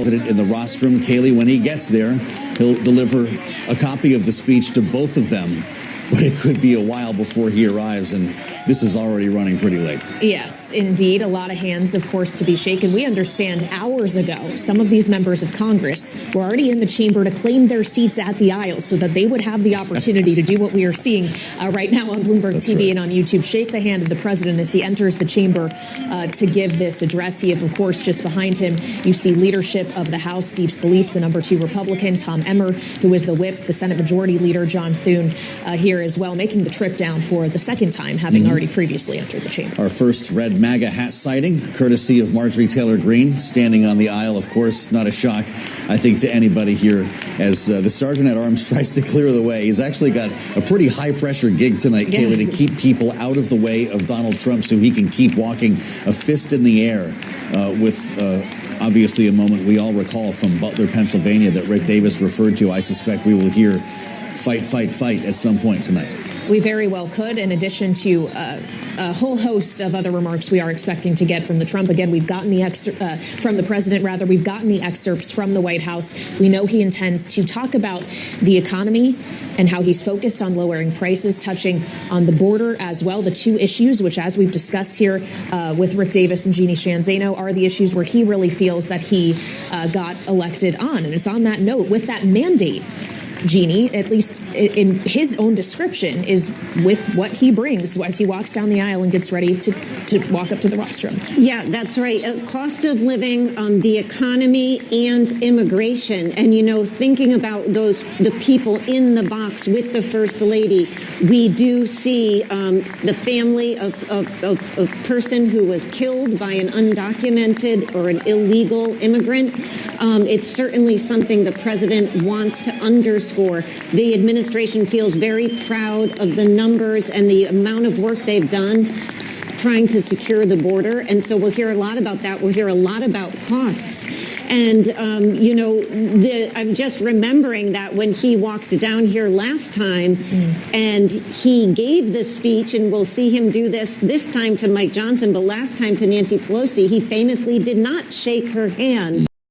in the rostrum. Kaylee, when he gets there, he'll deliver a copy of the speech to both of them. But it could be a while before he arrives, and this is already running pretty late. Yes, indeed. A lot of hands, of course, to be shaken. We understand hours ago, some of these members of Congress were already in the chamber to claim their seats at the aisle so that they would have the opportunity to do what we are seeing right now on Bloomberg TV right. And on YouTube. Shake the hand of the president as he enters the chamber to give this address. He, of course, just behind him, you see leadership of the House, Steve Scalise, the number 2 Republican, Tom Emmer, who is the whip, the Senate Majority Leader, John Thune, here as well, making the trip down for the second time, having already previously entered the chamber. Our first red MAGA hat sighting, courtesy of Marjorie Taylor Greene, standing on the aisle. Of course, not a shock, I think, to anybody here as the Sergeant at Arms tries to clear the way. He's actually got a pretty high-pressure gig tonight, Kaylee, to keep people out of the way of Donald Trump so he can keep walking a fist in the air with obviously a moment we all recall from Butler, Pennsylvania that Rick Davis referred to. I suspect we will hear fight, fight, fight at some point tonight. We very well could, in addition to a whole host of other remarks we are expecting to get from the Trump. Again, we've gotten the from the president, rather, we've gotten the excerpts from the White House. We know he intends to talk about the economy and how he's focused on lowering prices, touching on the border as well. The 2 issues, which, as we've discussed here with Rick Davis and Jeannie Shanzano, are the issues where he really feels that he got elected on. And it's on that note, with that mandate, Jeannie, at least in his own description, is with what he brings as he walks down the aisle and gets ready to walk up to the rostrum. Yeah, that's right. Cost of living, the economy, and immigration. And, you know, thinking about the people in the box with the First Lady, we do see the family of a person who was killed by an undocumented or an illegal immigrant. It's certainly something the president wants to underscore. The administration feels very proud of the numbers and the amount of work they've done trying to secure the border. And so we'll hear a lot about that. We'll hear a lot about costs. And, you know, I'm just remembering that when he walked down here last time and he gave the speech, and we'll see him do this time to Mike Johnson, but last time to Nancy Pelosi, he famously did not shake her hand.